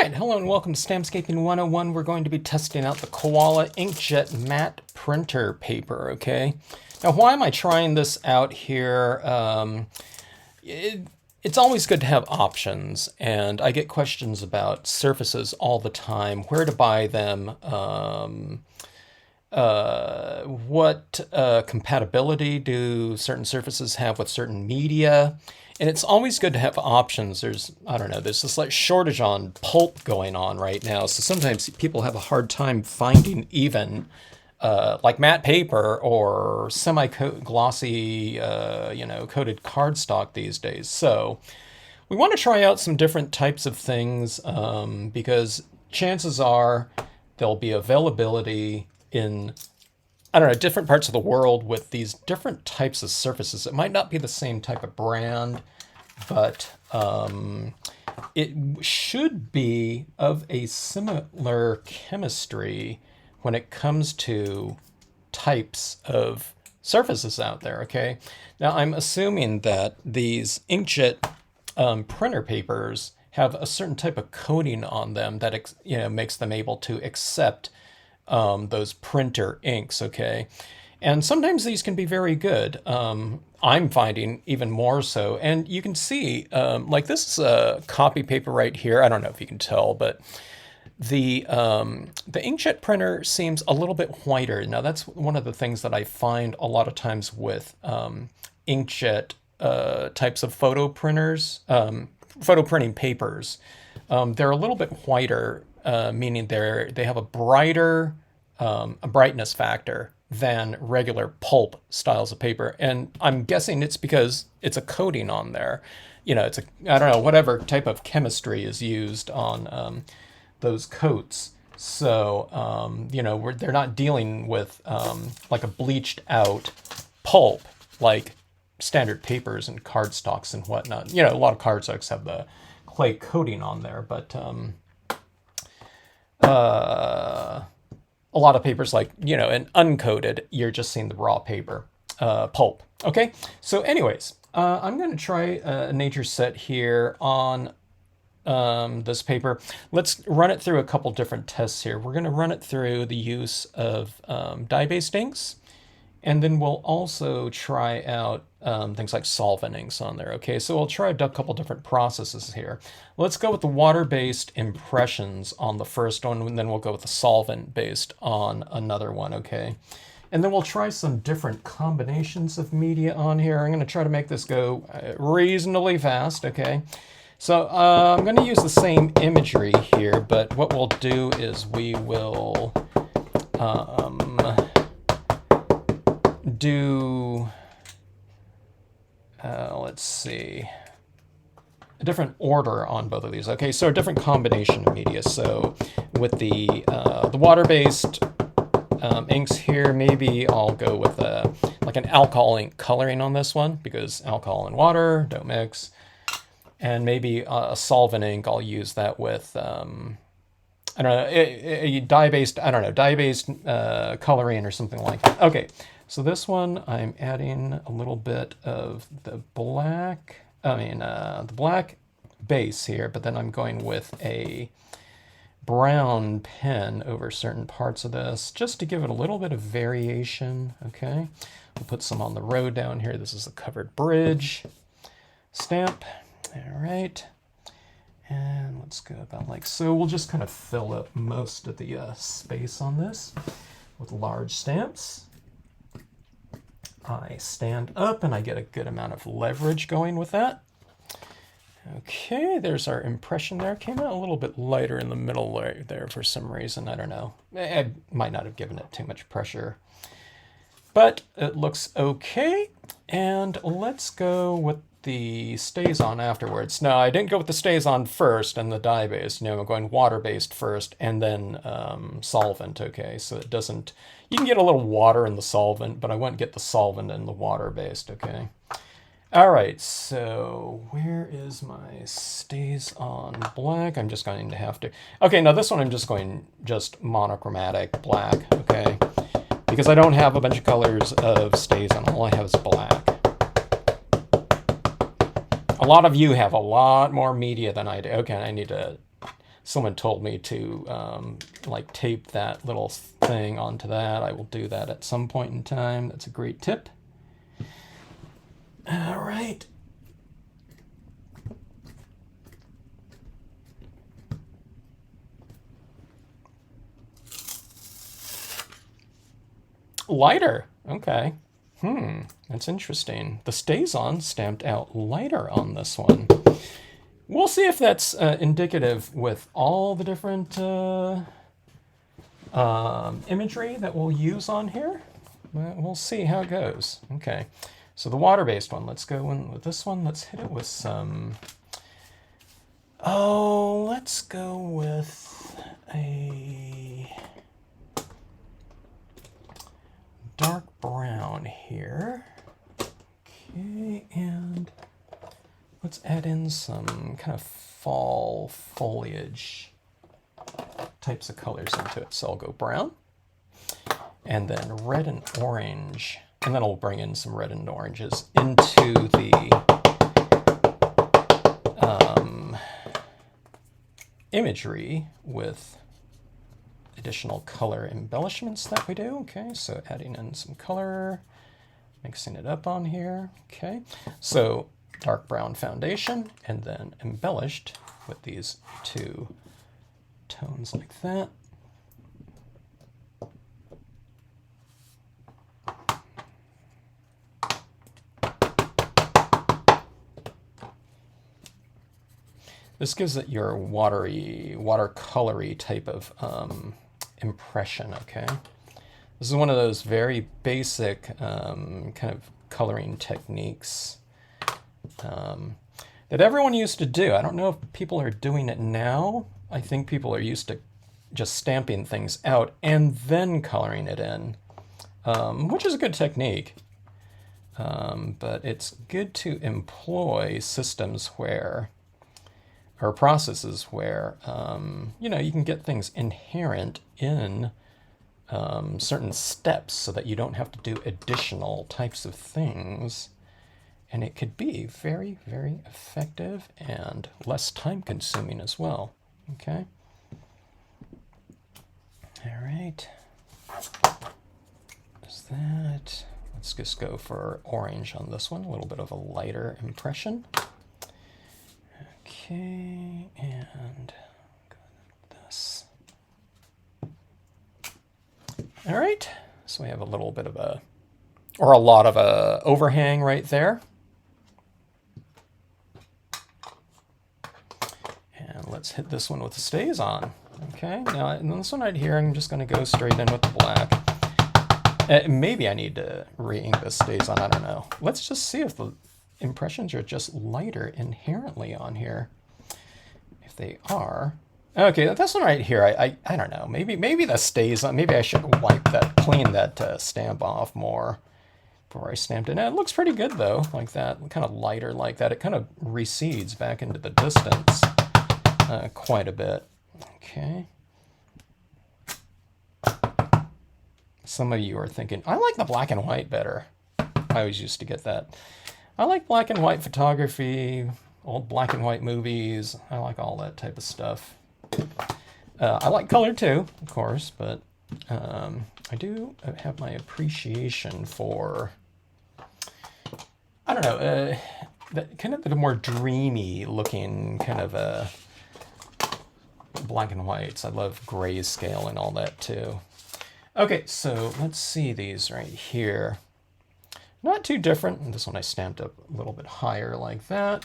Alright, hello and welcome to Stampscaping 101. We're going to be testing out the Koala InkJet matte printer paper, okay? Now, why am I trying this out here? It's always good to have options, and I get questions about surfaces all the time, where to buy them, what compatibility do certain surfaces have with certain media. And it's always good to have options. There's this like shortage on pulp going on right now. So sometimes people have a hard time finding even like matte paper or semi-glossy, coated cardstock these days. So we want to try out some different types of things because chances are there'll be availability in different parts of the world with these different types of surfaces. It might not be the same type of brand, but it should be of a similar chemistry when it comes to types of surfaces out there, okay? Now, I'm assuming that these inkjet printer papers have a certain type of coating on them that makes them able to accept those printer inks, okay? And sometimes these can be very good. I'm finding even more so. And you can see, like this is a copy paper right here. I don't know if you can tell, but the inkjet printer seems a little bit whiter. Now that's one of the things that I find a lot of times with inkjet types of photo printers, photo printing papers. They're a little bit whiter, meaning they have a brighter a brightness factor than regular pulp styles of paper. And I'm guessing it's because it's a coating on there. It's whatever type of chemistry is used on those coats. So, they're not dealing with like a bleached out pulp like standard papers and cardstocks and whatnot. A lot of cardstocks have the clay coating on there, but a lot of papers like, and uncoated, you're just seeing the raw paper, pulp. Okay, so anyways, I'm going to try a nature set here on this paper. Let's run it through a couple different tests here. We're going to run it through the use of dye-based inks, and then we'll also try out things like solvent inks on there. Okay, so we'll try a couple different processes here. Let's go with the water-based impressions on the first one, and then we'll go with the solvent-based on another one, okay? And then we'll try some different combinations of media on here. I'm going to try to make this go reasonably fast, okay? So I'm going to use the same imagery here, but what we'll do is we will do, let's see, a different order on both of these. Okay, so a different combination of media. So with the water-based inks here, maybe I'll go with like an alcohol ink coloring on this one because alcohol and water don't mix. And maybe a solvent ink, I'll use that with, a dye-based, dye-based coloring or something like that. Okay, so this one I'm adding a little bit of the black, the black base here, but then I'm going with a brown pen over certain parts of this just to give it a little bit of variation, okay? We'll put some on the road down here. This is a covered bridge stamp. All right, and let's go about like so. We'll just kind of fill up most of the space on this with large stamps. I stand up and I get a good amount of leverage going with that. Okay, there's our impression there. Came out a little bit lighter in the middle there for some reason. I don't know. I might not have given it too much pressure, but it looks okay. And let's go with the stays on afterwards. No, I didn't go with the stays on first and the dye based. I'm going water based first and then solvent. Okay, so it doesn't. You can get a little water in the solvent, but I wouldn't get the solvent in the water based. Okay. All right. So where is my stays on black? I'm just going to have to. Okay, now this one I'm just going monochromatic black. Okay, because I don't have a bunch of colors of stays on. All I have is black. A lot of you have a lot more media than I do. Okay, I need to someone told me to like tape that little thing onto that. I will do that at some point in time. That's a great tip. All right. Lighter. Okay. That's interesting. The StazOn stamped out lighter on this one. We'll see if that's indicative with all the different imagery that we'll use on here. We'll see how it goes. Okay. So the water-based one, let's go in with this one. Let's hit it with some... Oh, let's go with a dark brown here. Okay, and let's add in some kind of fall foliage types of colors into it. So I'll go brown, and then red and orange, and then I'll bring in some red and oranges into the imagery with additional color embellishments that we do. Okay, so adding in some color, mixing it up on here. Okay, so dark brown foundation, and then embellished with these two tones like that. This gives it your watery, watercolory type of impression, okay? This is one of those very basic kind of coloring techniques that everyone used to do. I don't know if people are doing it now. I think people are used to just stamping things out and then coloring it in, which is a good technique. But it's good to employ systems where, or processes where, you know, you can get things inherent in certain steps so that you don't have to do additional types of things. And it could be very, very effective and less time consuming as well. Okay. All right. Is that, let's just go for orange on this one, a little bit of a lighter impression. Okay, and this. All right, so we have a little bit of a, or a lot of a overhang right there. And let's hit this one with the StazOn. Okay, now in this one right here, I'm just going to go straight in with the black. Maybe I need to re-ink this StazOn, I don't know. Let's just see if the impressions are just lighter inherently on here. If they are, okay, this one right here, I don't know. Maybe that stays on. Maybe I should wipe that, clean that stamp off more before I stamped it. Now, it looks pretty good though, like that, kind of lighter like that. It kind of recedes back into the distance quite a bit. Okay. Some of you are thinking, I like the black and white better. I always used to get that. I like black and white photography, old black and white movies. I like all that type of stuff. I like color too, of course, but I do have my appreciation for, I don't know, that kind of the more dreamy looking kind of black and whites. I love grayscale and all that too. Okay, so let's see these right here. Not too different. This one I stamped up a little bit higher like that.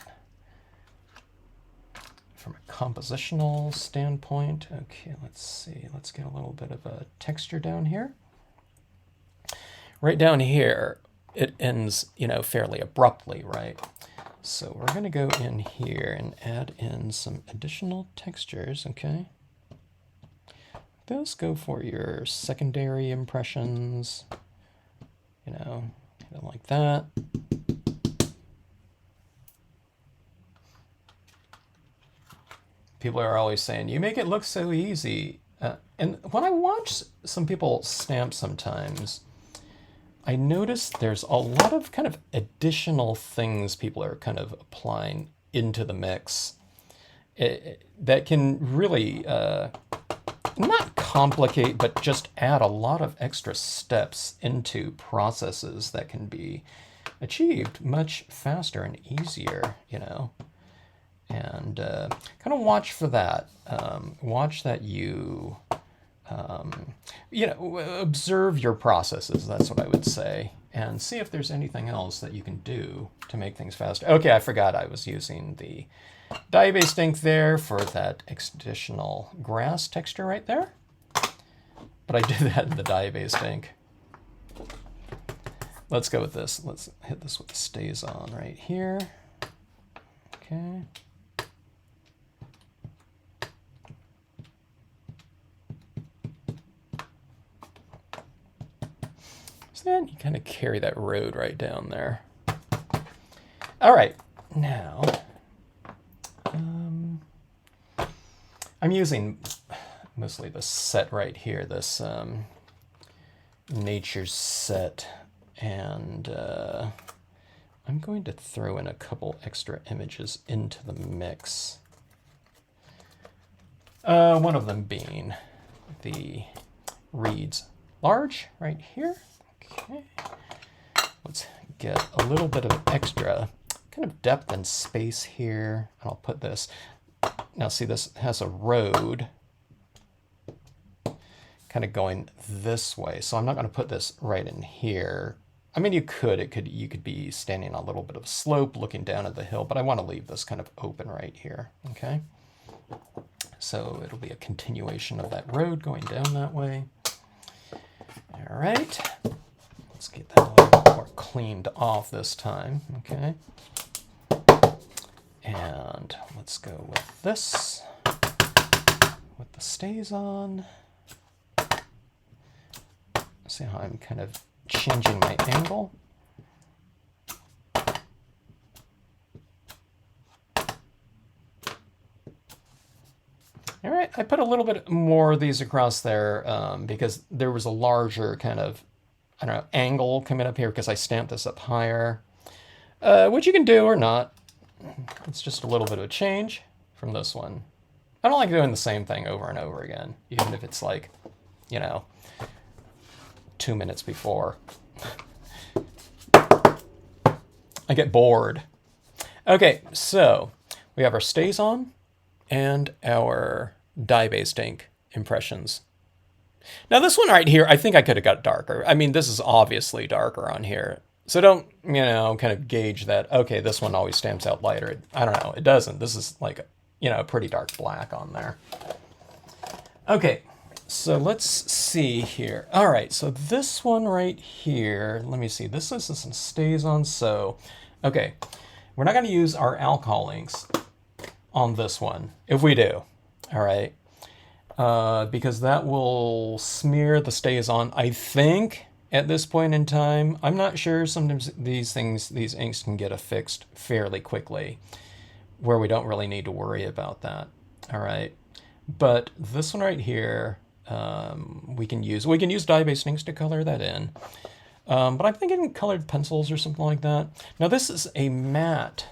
From a compositional standpoint. Okay, let's see. Let's get a little bit of a texture down here. Right down here, it ends, you know, fairly abruptly, right? So we're going to go in here and add in some additional textures, okay? Those go for your secondary impressions, you know, like that. People are always saying, you make it look so easy. And when I watch some people stamp sometimes, I notice there's a lot of kind of additional things people are kind of applying into the mix. that can really not complicate, but just add a lot of extra steps into processes that can be achieved much faster and easier, you know. And kind of watch for that. Watch that you, you know, observe your processes. That's what I would say. And see if there's anything else that you can do to make things faster. Okay, I forgot I was using the dye-based ink there for that additional grass texture right there. But I did that in the dye-based ink. Let's go with this. Let's hit this with the stays on right here. Okay. So then you kind of carry that road right down there. All right, now I'm using mostly the set right here, this nature set, and I'm going to throw in a couple extra images into the mix. One of them being the reeds large right here. Okay, let's get a little bit of extra kind of depth and space here. And I'll put this, now see this has a road kind of going this way. So I'm not going to put this right in here. I mean, you could be standing on a little bit of a slope looking down at the hill, but I want to leave this kind of open right here. Okay. So it'll be a continuation of that road going down that way. All right. Let's get that a little bit more cleaned off this time. Okay. And let's go with this, with the stays on. See how I'm kind of changing my angle. All right, I put a little bit more of these across there because there was a larger kind of, I don't know, angle coming up here because I stamped this up higher, which you can do or not. It's just a little bit of a change from this one. I don't like doing the same thing over and over again, even if it's like, you know, 2 minutes before. I get bored. Okay, so we have our stays on and our dye-based ink impressions. Now this one right here, I think I could have got darker. I mean, this is obviously darker on here. So don't, you know, kind of gauge that, okay, this one always stamps out lighter. I don't know, it doesn't. This is like, you know, a pretty dark black on there. Okay, so let's see here. All right, so this one right here, let me see. This stays on, so, okay. We're not going to use our alcohol inks on this one, if we do, all right? Because that will smear the stays on, I think, at this point in time. I'm not sure. Sometimes these inks can get affixed fairly quickly where we don't really need to worry about that. All right. But this one right here, we can use dye-based inks to color that in. But I'm thinking colored pencils or something like that. Now this is a matte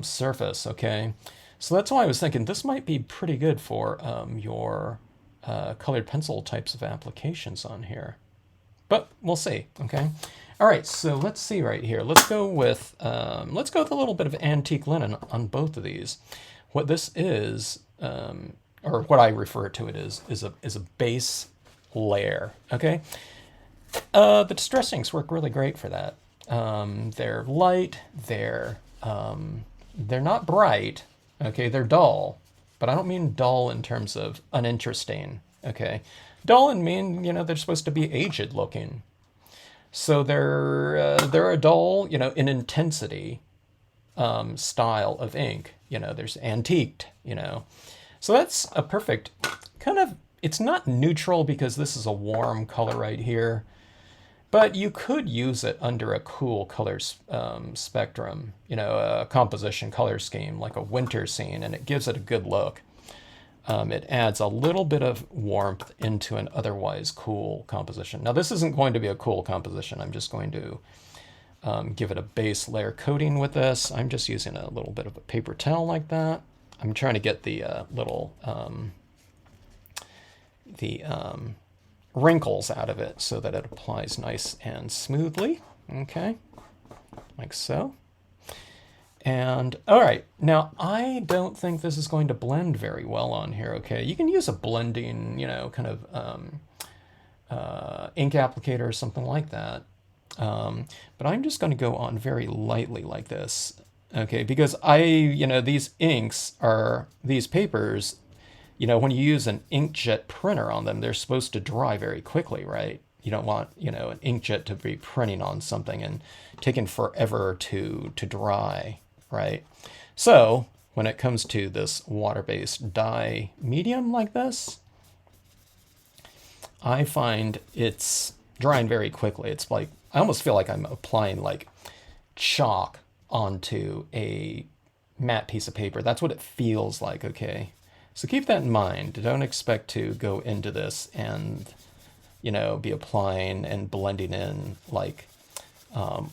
surface, okay? So that's why I was thinking this might be pretty good for your colored pencil types of applications on here. But we'll see, okay? All right, so let's see right here. Let's go with a little bit of antique linen on both of these. What this is, or what I refer to it is a base layer, okay? The distress inks work really great for that. They're light, they're not bright, okay? They're dull, but I don't mean dull in terms of uninteresting, okay? Dull and mean, you know, they're supposed to be aged looking. So they're a dull, you know, in intensity style of ink. You know, there's antiqued, you know. So that's a perfect kind of, it's not neutral because this is a warm color right here, but you could use it under a cool color spectrum, you know, a composition color scheme like a winter scene, and it gives it a good look. It adds a little bit of warmth into an otherwise cool composition. Now this isn't going to be a cool composition. I'm just going to give it a base layer coating with this. I'm just using a little bit of a paper towel like that. I'm trying to get the little wrinkles out of it so that it applies nice and smoothly. Okay, like so. And all right, now I don't think this is going to blend very well on here. Okay, you can use a blending, kind of ink applicator or something like that. But I'm just going to go on very lightly like this. Okay, because these inks these papers, when you use an inkjet printer on them, they're supposed to dry very quickly, right? You don't want, an inkjet to be printing on something and taking forever to dry, right? So when it comes to this water-based dye medium like this, I find it's drying very quickly. It's like, I almost feel like I'm applying like chalk onto a matte piece of paper. That's what it feels like, okay? So keep that in mind. Don't expect to go into this and, be applying and blending in like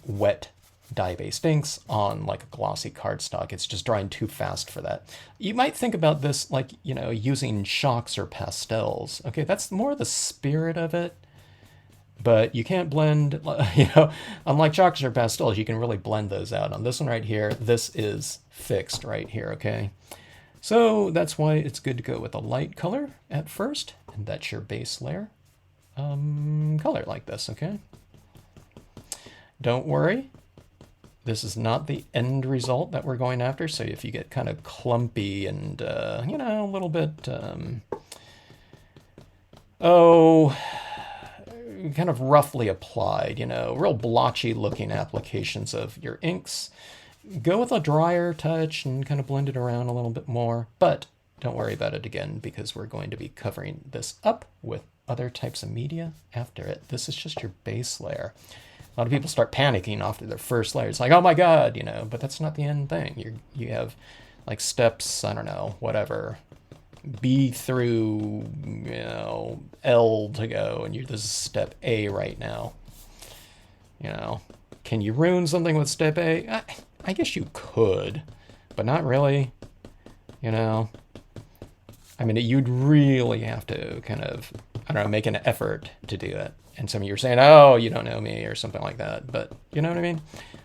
wet dye-based inks on like a glossy cardstock. It's just drying too fast for that. You might think about this like, using chalks or pastels. Okay, that's more the spirit of it. But you can't blend, unlike chalks or pastels, you can really blend those out. On this one right here, this is fixed right here, okay? So that's why it's good to go with a light color at first, and that's your base layer color like this, okay? Don't worry, this is not the end result that we're going after, so if you get kind of clumpy and, a little bit, kind of roughly applied, real blotchy looking applications of your inks, go with a drier touch and kind of blend it around a little bit more. But don't worry about it again, because we're going to be covering this up with other types of media after it. This is just your base layer. A lot of people start panicking after their first layer. It's like, oh my God, but that's not the end thing. You have like steps, I don't know, whatever, B through, L to go, and this is step A right now. Can you ruin something with step A? I guess you could, but not really. I mean, you'd really have to kind of, I don't know, make an effort to do it. And some of you are saying, oh, you don't know me or something like that. But you know what I mean?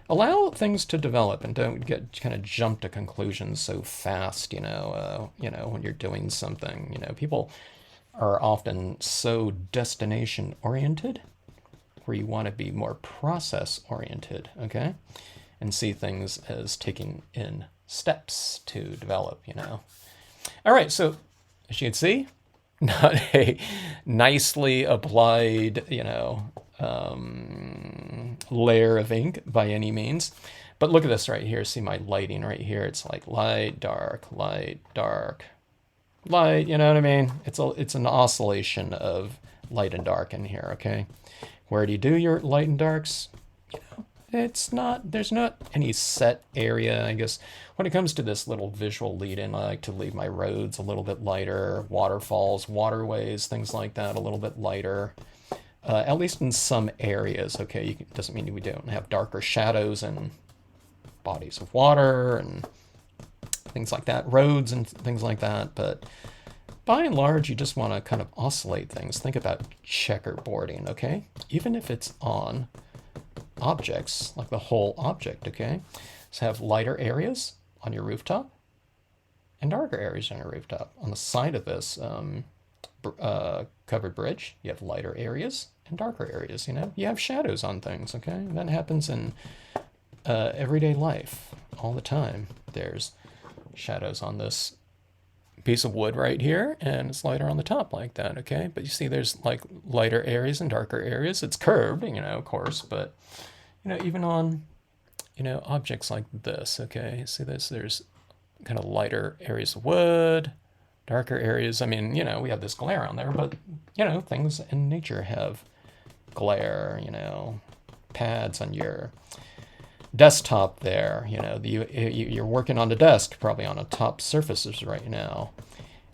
Allow things to develop and don't get kind of jump to conclusions so fast, when you're doing something. People are often so destination oriented where you want to be more process oriented, okay? And see things as taking in steps to develop, All right, so as you can see, not a nicely applied, layer of ink by any means. But look at this right here. See my lighting right here. It's like light, dark, light, dark, light. You know what I mean? It's an oscillation of light and dark in here, okay? Where do you do your light and darks? There's not any set area. I guess when it comes to this little visual lead-in, I like to leave my roads a little bit lighter, waterfalls, waterways, things like that, a little bit lighter. At least in some areas, okay? It doesn't mean we don't have darker shadows and bodies of water and things like that, roads and things like that, but by and large, you just want to kind of oscillate things. Think about checkerboarding, okay? Even if it's on objects, like the whole object, okay? So have lighter areas on your rooftop and darker areas on your rooftop. On the side of this covered bridge, you have lighter areas and darker areas, You have shadows on things, okay? That happens in everyday life all the time. There's shadows on this piece of wood right here, and it's lighter on the top like that, okay? But you see there's like lighter areas and darker areas. It's curved, of course, but even on, objects like this, okay? See this, there's kind of lighter areas of wood, darker areas. I mean, we have this glare on there, but, things in nature have glare, pads on your desktop there, you're working on the desk, probably on a top surfaces right now,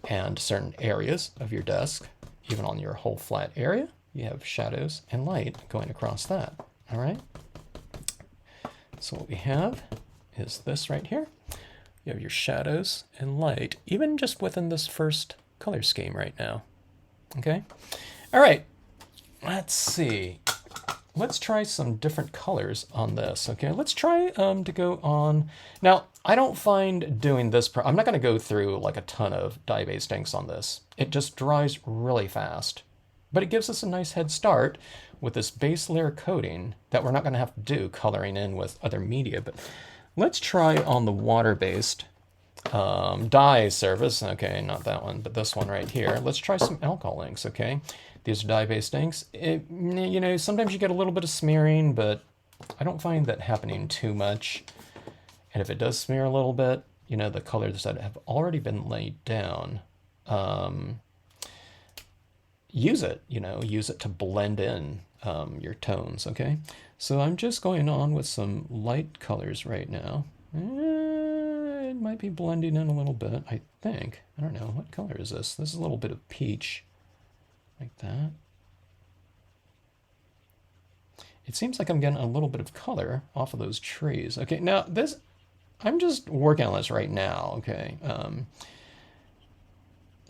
and certain areas of your desk, even on your whole flat area, you have shadows and light going across that, all right? So what we have is this right here. You have your shadows and light, even just within this first color scheme right now. Okay? All right, let's see. Let's try some different colors on this, okay? Let's try to go on... Now, I don't find doing this... I'm not going to go through like a ton of dye-based inks on this. It just dries really fast. But it gives us a nice head start with this base layer coating that we're not going to have to do coloring in with other media. But let's try on the water-based dye surface. Okay, not that one, but this one right here. Let's try some alcohol inks, okay? These are dye-based inks. You know, sometimes you get a little bit of smearing, but I don't find that happening too much. And if it does smear a little bit, you know, the colors that have already been laid down, use it, you know, use it to blend in your tones, okay? So I'm just going on with some light colors right now. It might be blending in a little bit, I think. I don't know, what color is this? This is a little bit of peach. Like that. It seems like I'm getting a little bit of color off of those trees. Okay, now this, I'm just working on this right now, okay?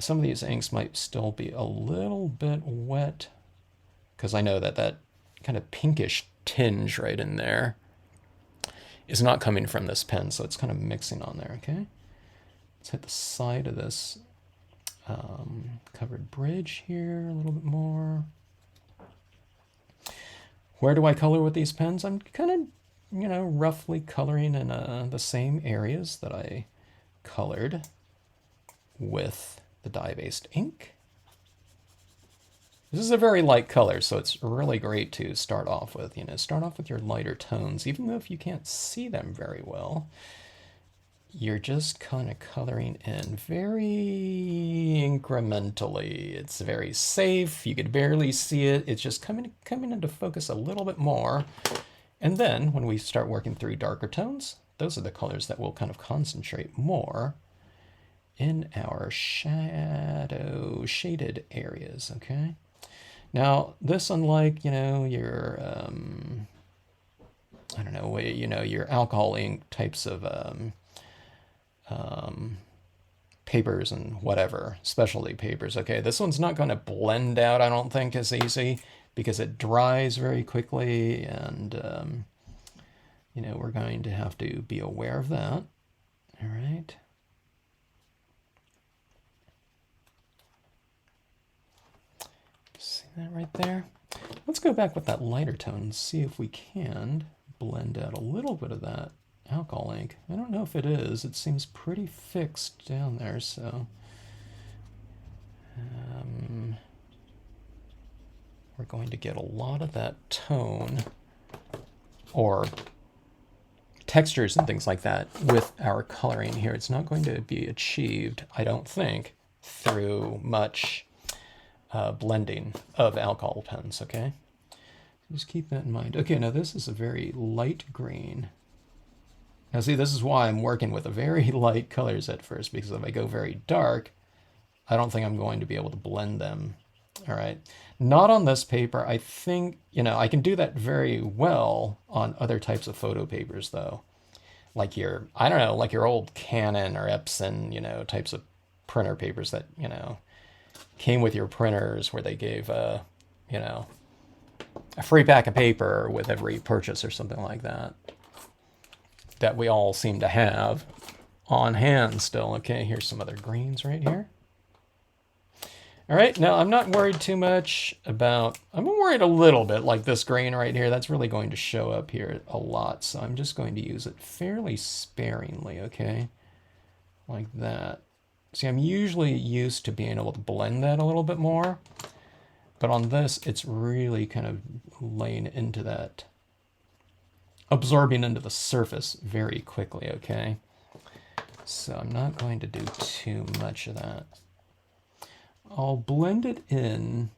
Some of these inks might still be a little bit wet because I know that that kind of pinkish tinge right in there is not coming from this pen, so it's kind of mixing on there, okay? Let's hit the side of this covered bridge here a little bit more. Where do I color with these pens? I'm kind of, you know, roughly coloring in the same areas that I colored with the dye-based ink. This is a very light color, so it's really great to start off with. You know, start off with your lighter tones, even though if you can't see them very well. You're just kind of coloring in very incrementally. It's very safe. You could barely see it. It's just coming into focus a little bit more. And then when we start working through darker tones, those are the colors that will kind of concentrate more in our shadow shaded areas, okay? Now, this, unlike, you know, your, I don't know, you know, your alcohol ink types of papers and whatever, specialty papers, okay? This one's not going to blend out, I don't think, as easy because it dries very quickly, and, you know, we're going to have to be aware of that. All right. See that right there? Let's go back with that lighter tone and see if we can blend out a little bit of that alcohol ink. I don't know if it is. It seems pretty fixed down there, so we're going to get a lot of that tone or textures and things like that with our coloring here. It's not going to be achieved, I don't think, through much blending of alcohol pens, okay? Just keep that in mind. Okay, now this is a very light green. Now see, this is why I'm working with a very light colors at first, because if I go very dark, I don't think I'm going to be able to blend them. All right, not on this paper. I think, you know, I can do that very well on other types of photo papers though. Like your, I don't know, like your old Canon or Epson, you know, types of printer papers that, you know, came with your printers where they gave, you know, a free pack of paper with every purchase or something like that. That we all seem to have on hand still. Okay, here's some other greens right here. All right, now I'm not worried too much about, I'm worried a little bit like this green right here. That's really going to show up here a lot. So I'm just going to use it fairly sparingly, okay? Like that. See, I'm usually used to being able to blend that a little bit more. But on this, it's really kind of laying into that, absorbing into the surface very quickly, okay? So I'm not going to do too much of that. I'll blend it in,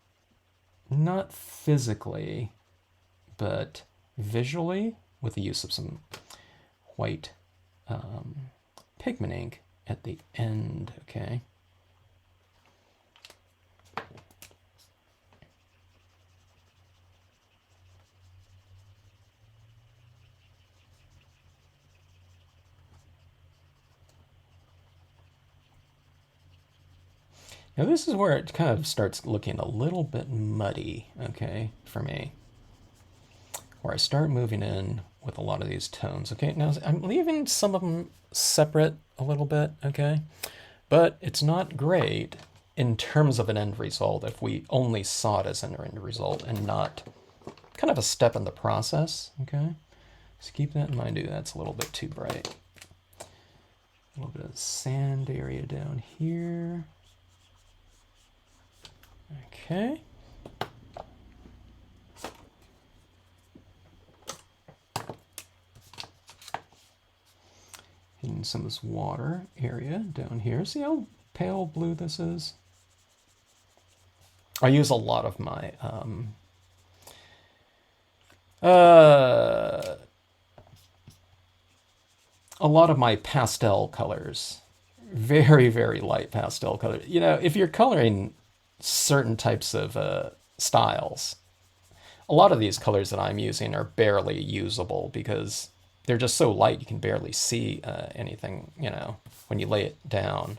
not physically, but visually with the use of some white pigment ink at the end, okay? Now this is where it kind of starts looking a little bit muddy, okay, for me. Where I start moving in with a lot of these tones. Okay, now I'm leaving some of them separate a little bit, okay? But it's not great in terms of an end result if we only saw it as an end result and not kind of a step in the process, okay? So keep that in mind, too. That's a little bit too bright. A little bit of sand area down here. Okay. Hitting some of this water area down here. See how pale blue this is? I use a lot of my pastel colors. Very, very light pastel colors. You know, if you're coloring certain types of styles, a lot of these colors that I'm using are barely usable because they're just so light you can barely see anything, you know, when you lay it down.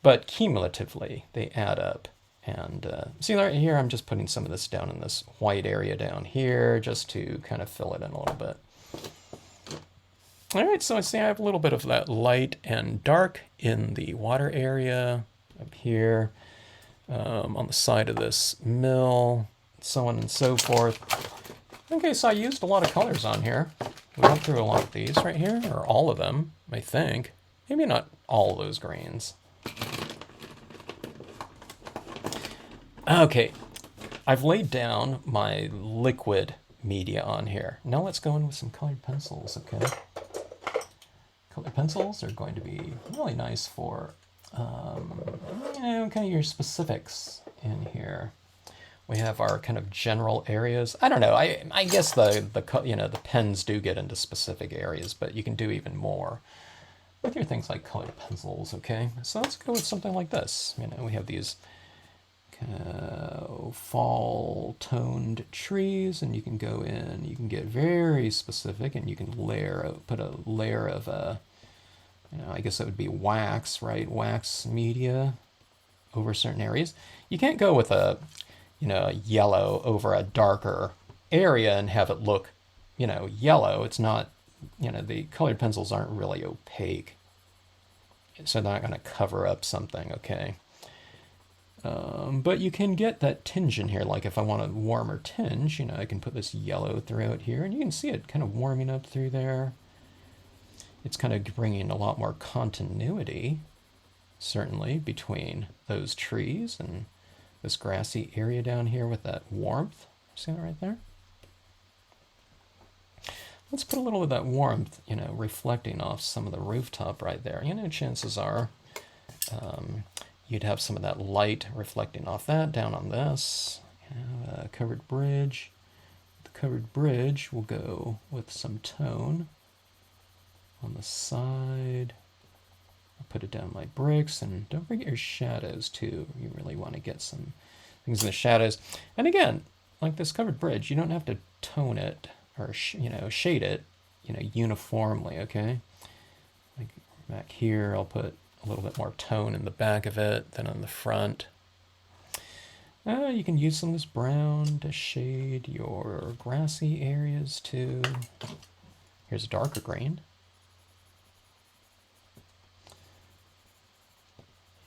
But cumulatively, they add up. And see right here, I'm just putting some of this down in this white area down here just to kind of fill it in a little bit. All right, so I see I have a little bit of that light and dark in the water area up here on the side of this mill, so on and so forth. Okay, so I used a lot of colors on here. We went through a lot of these right here, or all of them, I think. Maybe not all those greens. Okay, I've laid down my liquid media on here. Now let's go in with some colored pencils, okay? Colored pencils are going to be really nice for, you know, kind of your specifics in here. We have our kind of general areas. I don't know. I guess the you know, the pens do get into specific areas, but you can do even more with your things like colored pencils. Okay, so let's go with something like this. You know, we have these fall toned trees, and you can go in. You can get very specific, and you can put a layer of you know, I guess that would be wax, right? Wax media over certain areas. You can't go with a, you know, a yellow over a darker area and have it look, you know, yellow. It's not, you know, the colored pencils aren't really opaque, so they're not going to cover up something, okay? But you can get that tinge in here, like if I want a warmer tinge, you know, I can put this yellow throughout here, and you can see it kind of warming up through there. It's kind of bringing a lot more continuity, certainly, between those trees and this grassy area down here with that warmth. See that right there? Let's put a little of that warmth, you know, reflecting off some of the rooftop right there. You know, chances are you'd have some of that light reflecting off that down on this. You know, covered bridge. The covered bridge will go with some tone on the side. I'll put it down my bricks, and don't forget your shadows too. You really want to get some things in the shadows. And again, like this covered bridge, you don't have to tone it or you know, shade it, you know, uniformly. Okay, like back here, I'll put a little bit more tone in the back of it than on the front. You can use some of this brown to shade your grassy areas too. Here's a darker green.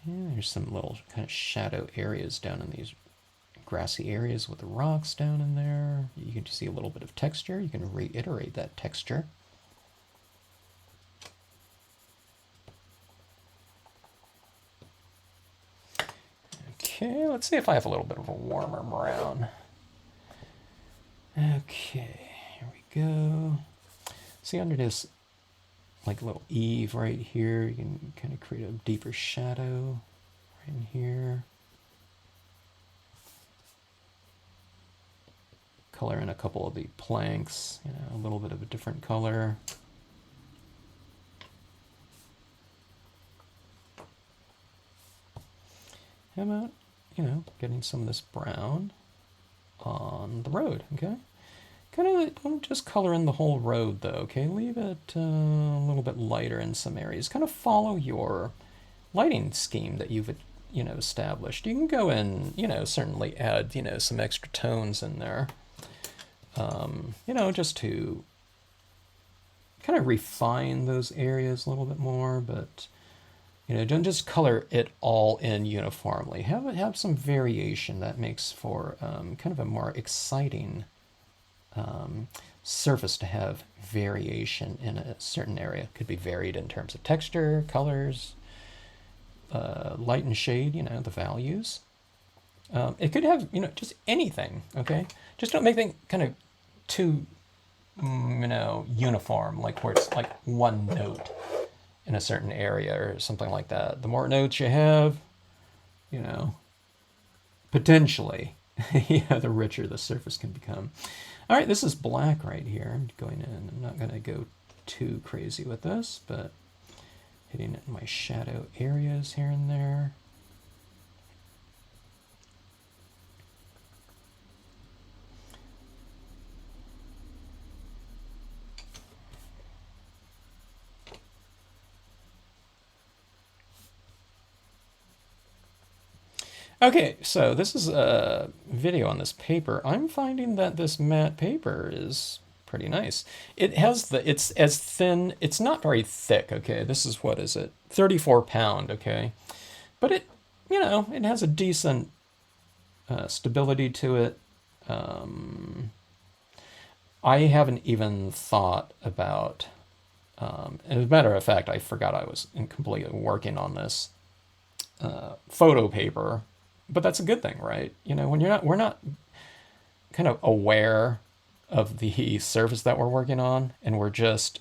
Yeah, there's some little kind of shadow areas down in these grassy areas with the rocks down in there. You can see a little bit of texture. You can reiterate that texture. Okay, let's see if I have a little bit of a warmer brown. Okay, here we go. See under this like a little eave right here, you can kind of create a deeper shadow right in here. Color in a couple of the planks, you know, a little bit of a different color. How about, you know, getting some of this brown on the road, okay? Kind of don't just color in the whole road though, okay? Leave it a little bit lighter in some areas. Kind of follow your lighting scheme that you've, you know, established. You can go in, you know, certainly add, you know, some extra tones in there, you know, just to kind of refine those areas a little bit more, but you know, don't just color it all in uniformly. Have some variation. That makes for kind of a more exciting surface to have variation in a certain area. Could be varied in terms of texture, colors, light and shade, you know, the values. It could have, you know, just anything, okay? Just don't make things kind of too, you know, uniform, like where it's like one note in a certain area or something like that. The more notes you have, you know, potentially, yeah, the richer the surface can become. All right, this is black right here. I'm going in. I'm not going to go too crazy with this, but hitting it in my shadow areas here and there. Okay, so this is a video on this paper. I'm finding that this matte paper is pretty nice. It has it's as thin, it's not very thick, okay? This is, what is it? 34 pound, okay? But it, you know, it has a decent stability to it. I haven't even thought about, as a matter of fact, I forgot I was completely working on this photo paper, but that's a good thing, right? You know, when we're not kind of aware of the surface that we're working on, and we're just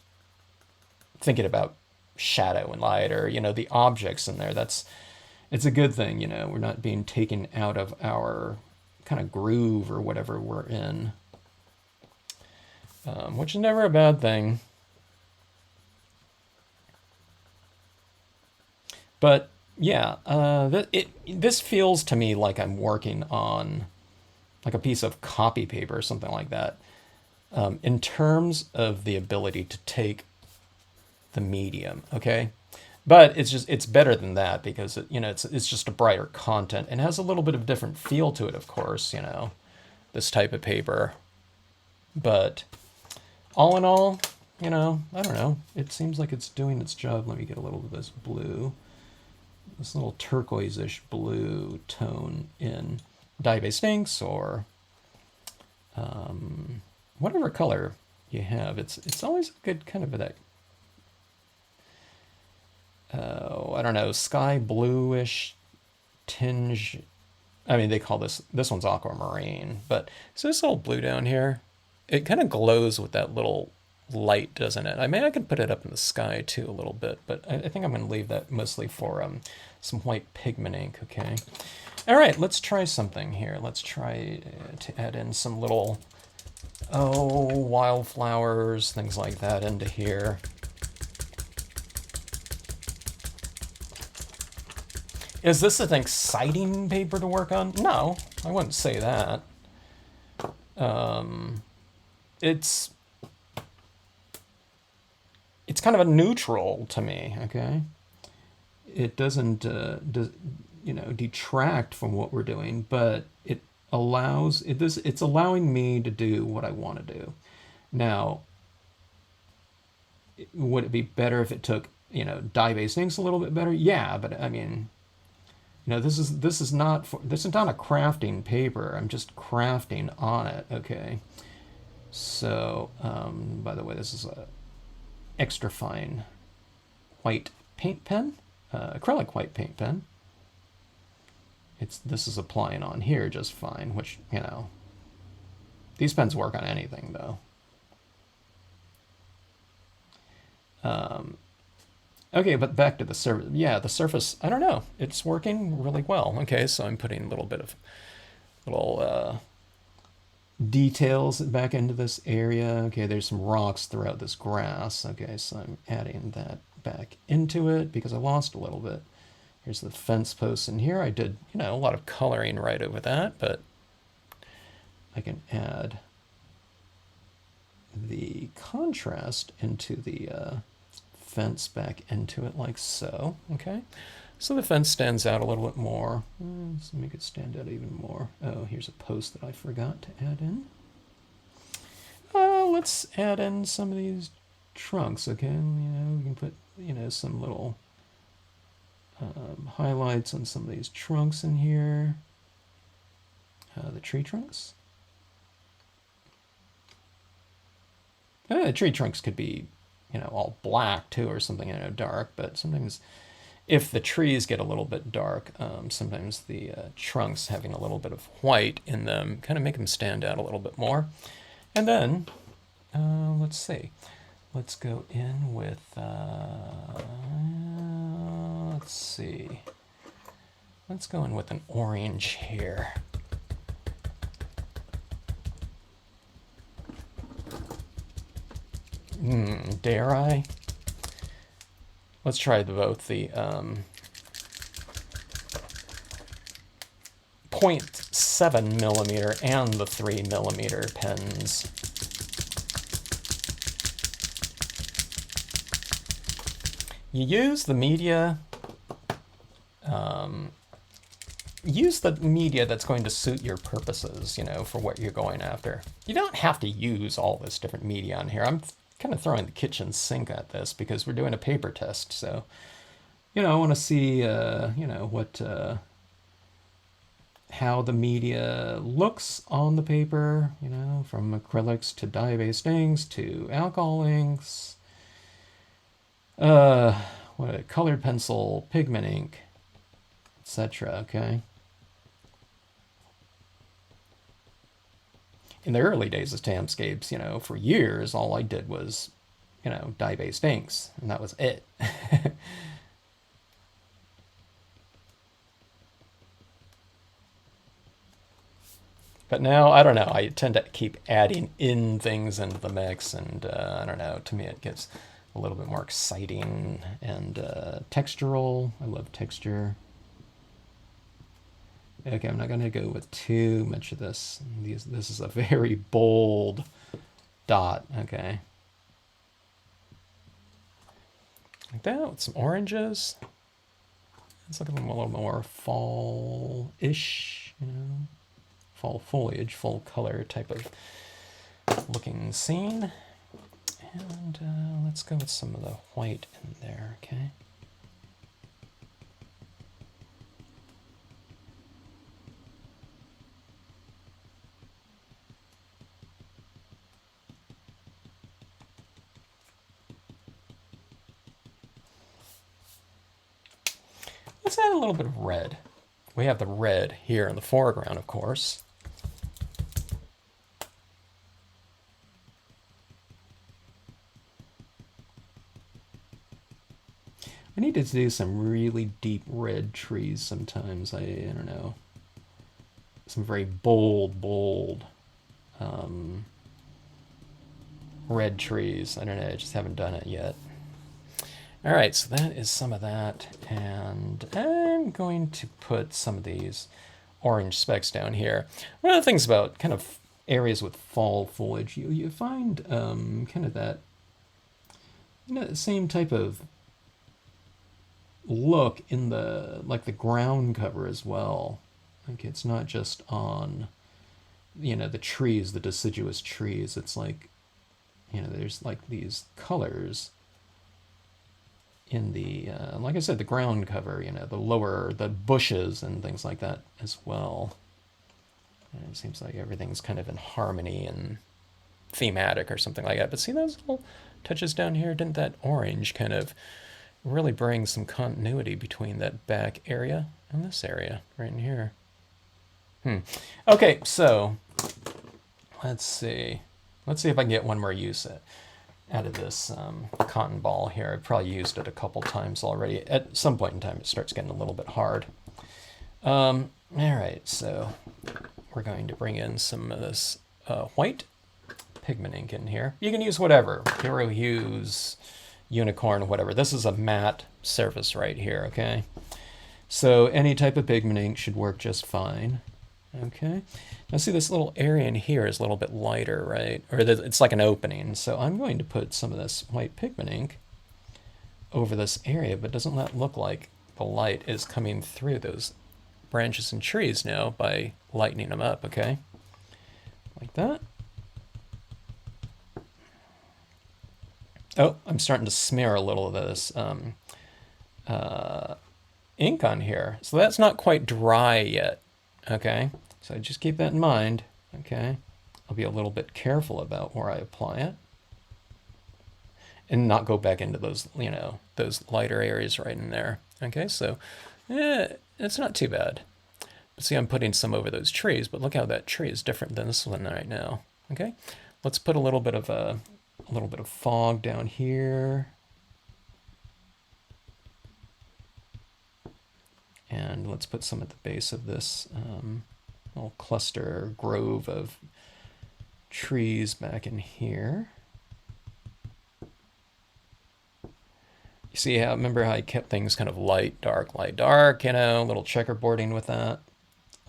thinking about shadow and light, or, you know, the objects in there. It's a good thing, you know, we're not being taken out of our kind of groove or whatever we're in, which is never a bad thing. But yeah, this feels to me like I'm working on like a piece of copy paper or something like that, in terms of the ability to take the medium, okay? But it's better than that, because it, you know, it's just a brighter content and has a little bit of different feel to it, of course, you know, this type of paper. But all in all, you know, I don't know. It seems like it's doing its job. Let me get a little of this blue, this little turquoise-ish blue tone in dye-based inks, or whatever color you have. It's always a good kind of that, I don't know, sky bluish tinge. I mean, they call this one's aquamarine, but so this little blue down here, it kind of glows with that little light, doesn't it? I mean, I could put it up in the sky too a little bit, but I think I'm going to leave that mostly for some white pigment ink, okay? All right, let's try something here. Let's try to add in some little, wildflowers, things like that into here. Is this an exciting paper to work on? No, I wouldn't say that. It's kind of a neutral to me, okay? It doesn't, you know, detract from what we're doing, but it allows, it's allowing me to do what I want to do. Now, would it be better if it took, you know, dye-based inks a little bit better? Yeah, but I mean, you know, this is not a crafting paper. I'm just crafting on it, okay? So, by the way, this is a extra fine white paint pen, acrylic white paint pen. This is applying on here just fine, which, you know, these pens work on anything though. Okay, but back to the surface. Yeah, the surface, I don't know. It's working really well. Okay, so I'm putting a little bit of little details back into this area. Okay, there's some rocks throughout this grass. Okay, so I'm adding that back into it because I lost a little bit. Here's the fence posts in here. I did, you know, a lot of coloring right over that, but I can add the contrast into the fence back into it like so. Okay, So the fence stands out a little bit more. Let's make it stand out even more. Oh, here's a post that I forgot to add in. Let's add in some of these trunks, okay? We can put, some little highlights on some of these trunks in here. The tree trunks. The tree trunks could be, all black too, or something, dark. But sometimes, if the trees get a little bit dark, sometimes the trunks having a little bit of white in them kind of make them stand out a little bit more. And then, let's see. Let's go in with, let's see. Let's go in with an orange here. Dare I? Let's try both the 0.7 millimeter and the 3 millimeter pens. You use the media, that's going to suit your purposes, for what you're going after. You don't have to use all this different media on here. I'm kind of throwing the kitchen sink at this because we're doing a paper test. So, I want to see, how the media looks on the paper, from acrylics to dye-based inks to alcohol inks. Colored pencil, pigment ink, etc. Okay. In the early days of Stampscapes, for years, all I did was, dye-based inks, and that was it. But now, I don't know, I tend to keep adding in things into the mix, and I don't know, to me it gets a little bit more exciting and textural. I love texture. Okay, I'm not going to go with too much of this. This is a very bold dot, okay. Like that, with some oranges. It's looking a little more fall-ish, fall foliage, full color type of looking scene. And let's go with some of the white in there, okay? Let's add a little bit of red. We have the red here in the foreground, of course. I need to do some really deep red trees sometimes. I don't know. Some very bold red trees. I don't know, I just haven't done it yet. All right, so that is some of that. And I'm going to put some of these orange specks down here. One of the things about kind of areas with fall foliage, you find kind of that, same type of look in the ground cover as well. Like it's not just on the trees, the deciduous trees. It's like there's like these colors in the like I said, the ground cover, the bushes and things like that as well. And it seems like everything's kind of in harmony and thematic or something like that. But see those little touches down here? Didn't that orange kind of really bring some continuity between that back area and this area right in here? Okay, so let's see. Let's see if I can get one more use out of this cotton ball here. I've probably used it a couple times already. At some point in time, it starts getting a little bit hard. All right, so we're going to bring in some of this white pigment ink in here. You can use whatever, Hero Hues, Unicorn, whatever. This is a matte surface right here, okay? So any type of pigment ink should work just fine. Okay, now see this little area in here is a little bit lighter, right? Or it's like an opening. So I'm going to put some of this white pigment ink over this area, but doesn't that look like the light is coming through those branches and trees now by lightening them up, okay? Like that. Oh, I'm starting to smear a little of this ink on here. So that's not quite dry yet, okay? So just keep that in mind, okay? I'll be a little bit careful about where I apply it. And not go back into those, you know, those lighter areas right in there. Okay, so it's not too bad. But see, I'm putting some over those trees, but look how that tree is different than this one right now. Okay, let's put a little bit of fog down here. And let's put some at the base of this little cluster grove of trees back in here. You see how, remember how I kept things kind of light, dark, you know, a little checkerboarding with that?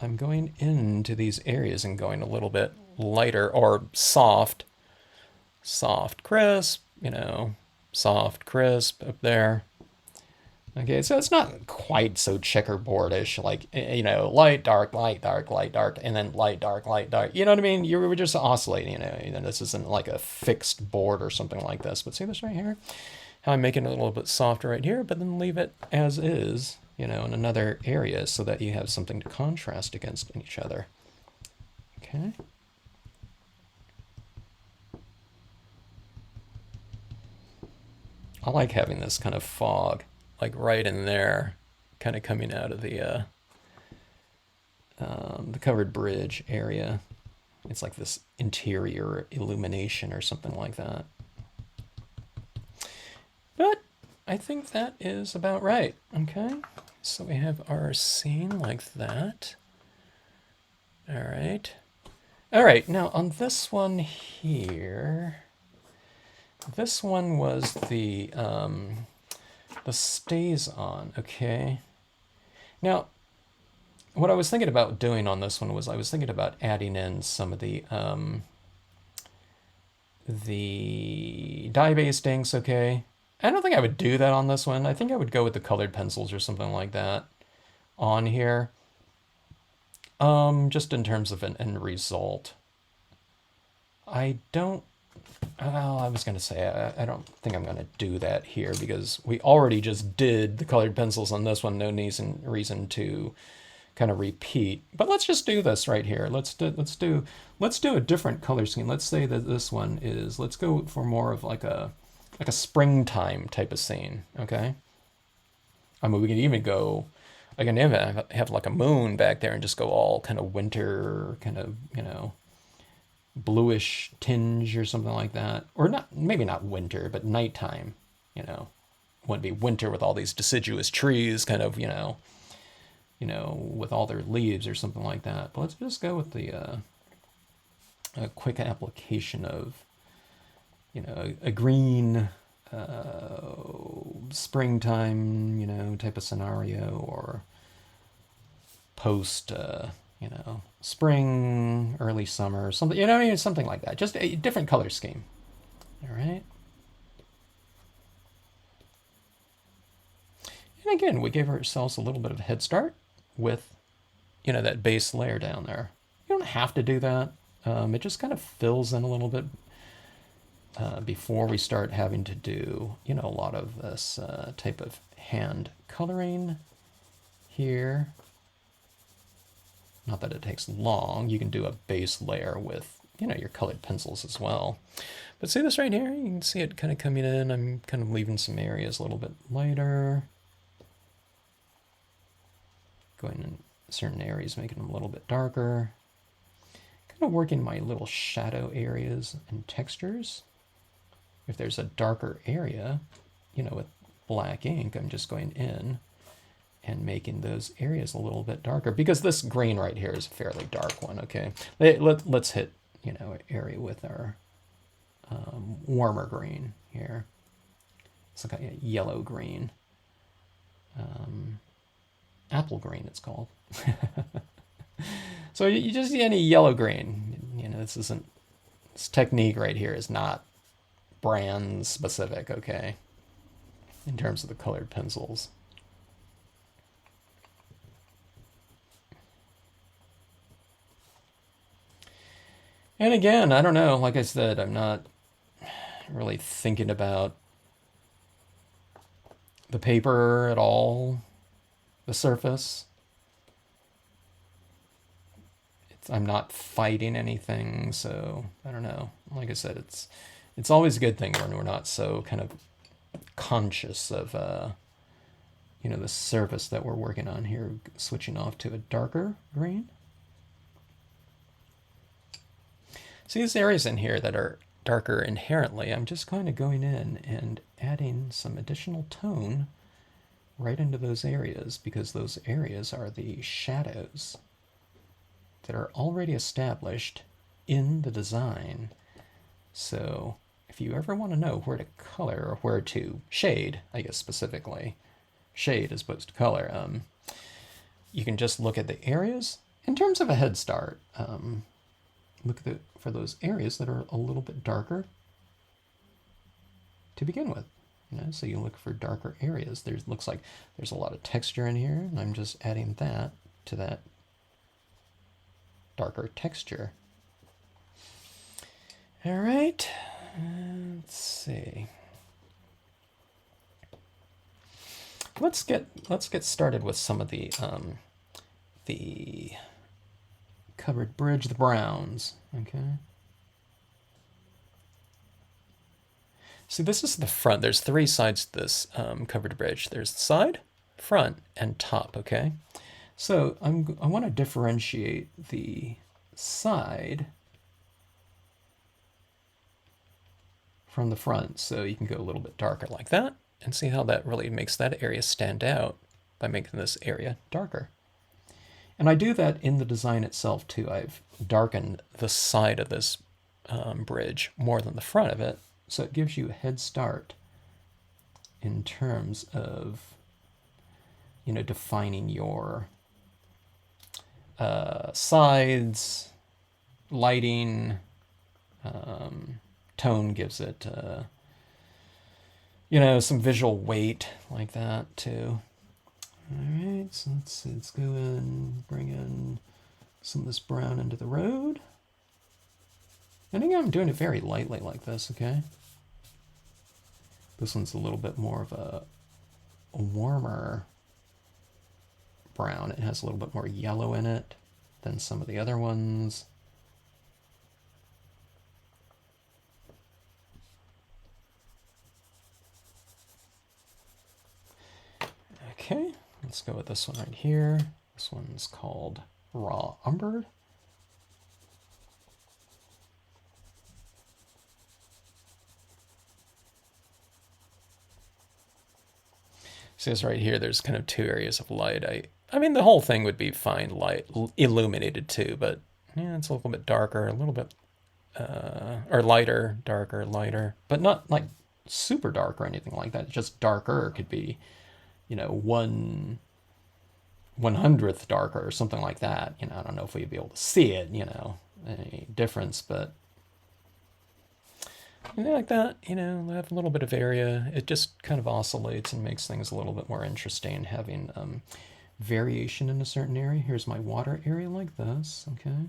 I'm going into these areas and going a little bit lighter or soft, crisp, you know, soft, crisp up there. Okay, so it's not quite so checkerboardish, like, you know, light, dark, and then light, dark, you know what I mean? You were just oscillating, you know, this isn't like a fixed board or something like this, but see this right here? How I'm making it a little bit softer right here, but then leave it as is, you know, in another area so that you have something to contrast against each other. Okay. I like having this kind of fog, like right in there, kind of coming out of the covered bridge area. It's like this interior illumination or something like that. But I think that is about right. Okay, so we have our scene like that. All right. All right, now on this one here, this one was the stays on, okay? Now, what I was thinking about doing on this one was I was thinking about adding in some of the dye-based inks, okay? I don't think I would do that on this one. I think I would go with the colored pencils or something like that on here. Just in terms of an end result. I don't, well, I was going to say, I don't think I'm going to do that here because we already just did the colored pencils on this one. No reason to kind of repeat. But let's just do this right here. Let's do a different color scheme. Let's say that this one is, let's go for more of like a springtime type of scene, okay? I mean, we can even go, I can even have like a moon back there and just go all kind of winter, kind of, you know, bluish tinge or something like that. Or not, maybe not winter, but nighttime, you know. Wouldn't be winter with all these deciduous trees kind of, you know, with all their leaves or something like that. But let's just go with the a quick application of, you know, a green springtime, you know, type of scenario, or post, you know, spring, early summer, something, you know, something like that. Just a different color scheme. All right. And again, we gave ourselves a little bit of a head start with, you know, that base layer down there. You don't have to do that. It just kind of fills in a little bit before we start having to do, you know, a lot of this type of hand coloring here. Not that it takes long. You can do a base layer with, you know, your colored pencils as well. But see this right here? You can see it kind of coming in. I'm kind of leaving some areas a little bit lighter. Going in certain areas, making them a little bit darker. Kind of working my little shadow areas and textures. If there's a darker area, you know, with black ink, I'm just going in and making those areas a little bit darker, because this green right here is a fairly dark one, okay? Let's hit, you know, an area with our warmer green here. It's like a yellow green. Apple green, it's called. So you just see any yellow green. You know, this technique right here is not brand specific, okay? In terms of the colored pencils. And again, I don't know, like I said, I'm not really thinking about the paper at all, the surface. I'm not fighting anything, so I don't know. Like I said, it's always a good thing when we're not so kind of conscious of the surface that we're working on here. Switching off to a darker green. See these areas in here that are darker inherently, I'm just kind of going in and adding some additional tone right into those areas, because those areas are the shadows that are already established in the design. So if you ever want to know where to color or where to shade, I guess specifically, shade as opposed to color, you can just look at the areas in terms of a head start. Look for those areas that are a little bit darker to begin with. So you look for darker areas. Looks like there's a lot of texture in here, and I'm just adding that to that darker texture. All right, let's see. Let's get started with some of the covered bridge, the browns. Okay. See, this is the front. There's three sides to this covered bridge. There's the side, front, and top. Okay. So I want to differentiate the side from the front, so you can go a little bit darker like that, and see how that really makes that area stand out by making this area darker. And I do that in the design itself too. I've darkened the side of this bridge more than the front of it, so it gives you a head start in terms of defining your sides, lighting, tone gives it some visual weight like that too. All right, so let's go and bring in some of this brown into the road. And again, I'm doing it very lightly like this, okay? This one's a little bit more of a warmer brown. It has a little bit more yellow in it than some of the other ones. Okay, let's go with this one right here. This one's called Raw Umbered. See this right here, there's kind of two areas of light. I mean, the whole thing would be fine light, illuminated too, but yeah, it's a little bit darker, a little bit, or lighter, darker, lighter, but not like super dark or anything like that. It's just darker. It could be, 1/100th darker or something like that. I don't know if we'd be able to see it, any difference, but like that, have a little bit of area. It just kind of oscillates and makes things a little bit more interesting, having variation in a certain area. Here's my water area like this, okay?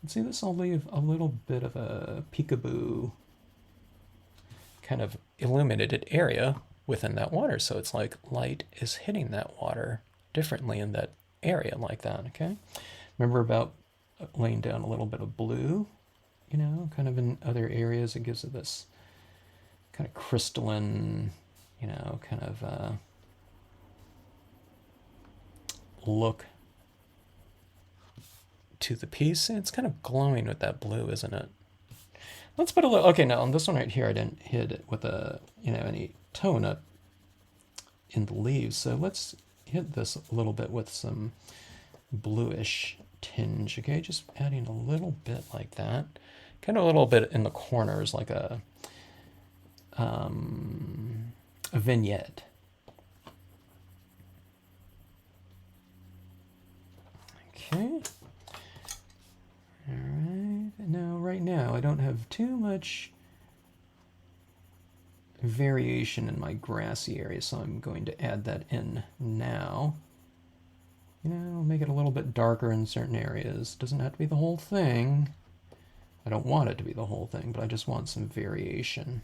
And see this, I'll leave a little bit of a peekaboo kind of illuminated area within that water. So it's like light is hitting that water differently in that area like that, okay? Remember about laying down a little bit of blue, kind of in other areas. It gives it this kind of crystalline, kind of look to the piece. It's kind of glowing with that blue, isn't it? Let's put a little, okay, now on this one right here, I didn't hit it with any tone up in the leaves. So let's hit this a little bit with some bluish tinge, okay? Just adding a little bit like that. Kind of a little bit in the corners, like a vignette. Okay. All right. Now, right now, I don't have too much variation in my grassy area, so I'm going to add that in now. Make it a little bit darker in certain areas. Doesn't have to be the whole thing. I don't want it to be the whole thing, but I just want some variation.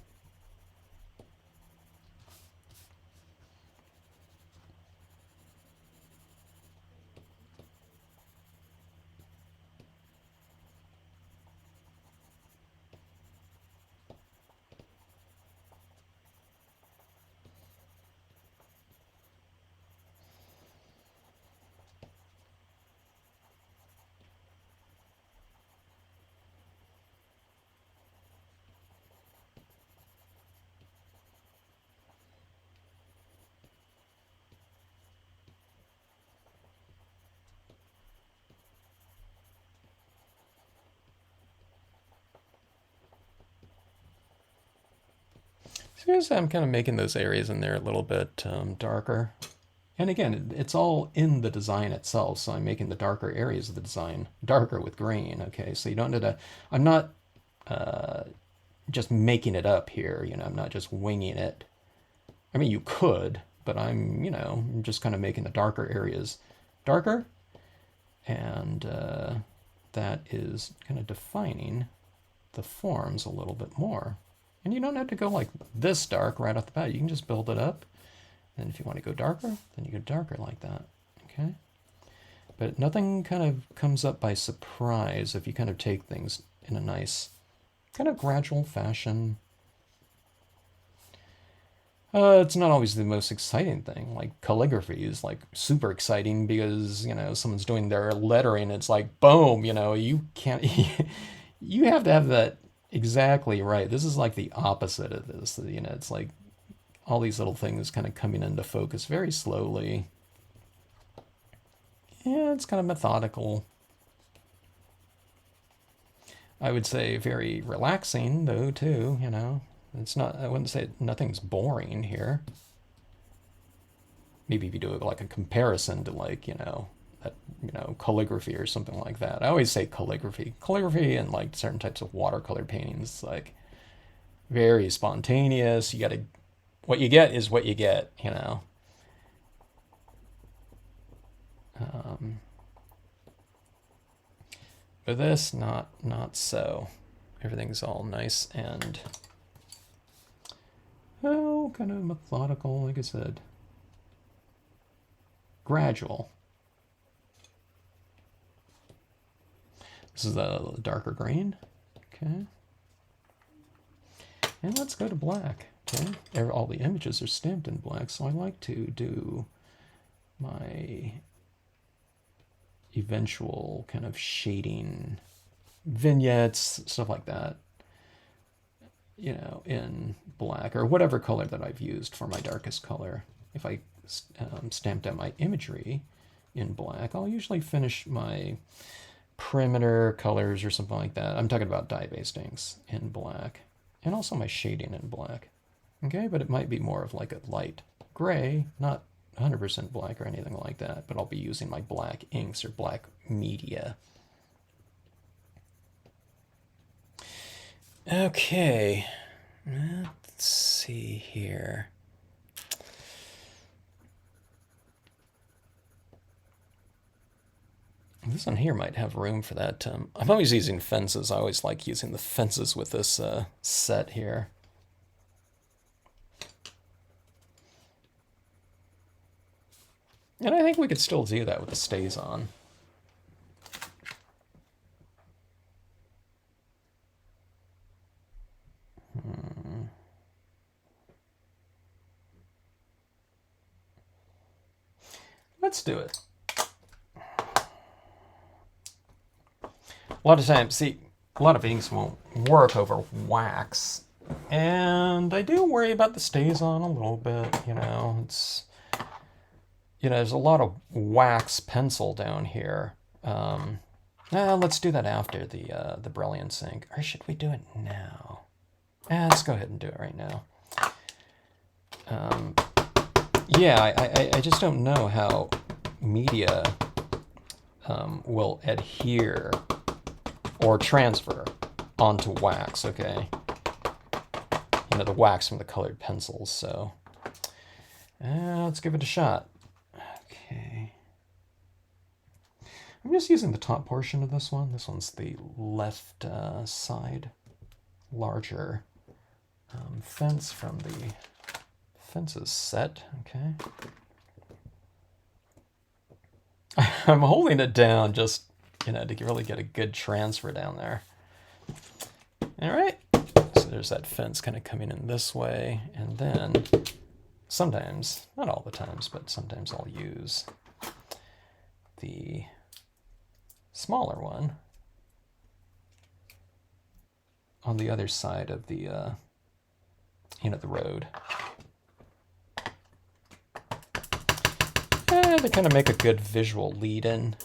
So as I'm kind of making those areas in there a little bit darker. And again, it's all in the design itself, so I'm making the darker areas of the design darker with green, okay? So you don't need to, I'm not just making it up here, you know, I'm not just winging it. I mean, you could, but I'm, you know, just kind of making the darker areas darker, and that is kind of defining the forms a little bit more. And you don't have to go like this dark right off the bat. You can just build it up. And if you want to go darker, then you go darker like that, okay? But nothing kind of comes up by surprise if you kind of take things in a nice, kind of gradual fashion. It's not always the most exciting thing. Like calligraphy is like super exciting because, you know, someone's doing their lettering. It's like, boom, you know, you can't, you have to have that exactly right. This is like the opposite of this. You know, it's like all these little things kind of coming into focus very slowly. Yeah, it's kind of methodical. I would say very relaxing though too, you know. It's not, I wouldn't say nothing's boring here. Maybe if you do like a comparison to like, you know, that, you know, calligraphy or something like that. I always say calligraphy. Calligraphy and like certain types of watercolor paintings, like very spontaneous. You gotta, what you get is what you get, you know. But this, not so. Everything's all nice and, oh, kind of methodical, like I said. Gradual. This is the darker green. Okay. And let's go to black. Okay. All the images are stamped in black, so I like to do my eventual kind of shading vignettes, stuff like that, you know, in black or whatever color that I've used for my darkest color. If I stamped out my imagery in black, I'll usually finish my perimeter colors or something like that. I'm talking about dye-based inks in black, and also my shading in black. Okay, but it might be more of like a light gray, not 100% black or anything like that, but I'll be using my black inks or black media. Okay, let's see here. This one here might have room for that. I'm always using fences. I always like using the fences with this set here. And I think we could still do that with the stays on. Let's do it. A lot of times, see, a lot of inks won't work over wax. And I do worry about the stays on a little bit, you know. It's, you know, there's a lot of wax pencil down here. Let's do that after the Brilliance ink. Or should we do it now? Let's go ahead and do it right now. Yeah, I just don't know how media will adhere or transfer onto wax, okay? You know, the wax from the colored pencils, so let's give it a shot. Okay. I'm just using the top portion of this one. This one's the left side, larger fence from the fences set. Okay. I'm holding it down just, to really get a good transfer down there. All right. So there's that fence kind of coming in this way. And then sometimes, not all the times, but sometimes I'll use the smaller one on the other side of the, the road. They kind of make a good visual lead-in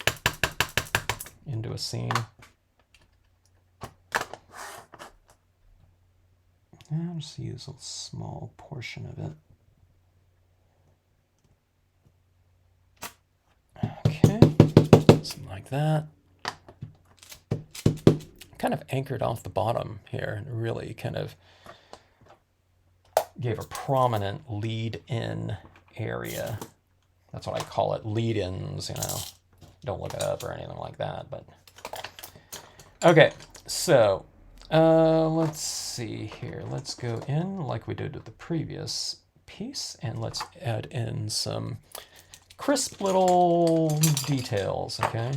into a scene. I'll just use a small portion of it. Okay, something like that. Kind of anchored off the bottom here and really kind of gave a prominent lead-in area. That's what I call it, lead-ins, Don't look it up or anything like that, but. Okay, so let's see here. Let's go in like we did with the previous piece, and let's add in some crisp little details, okay?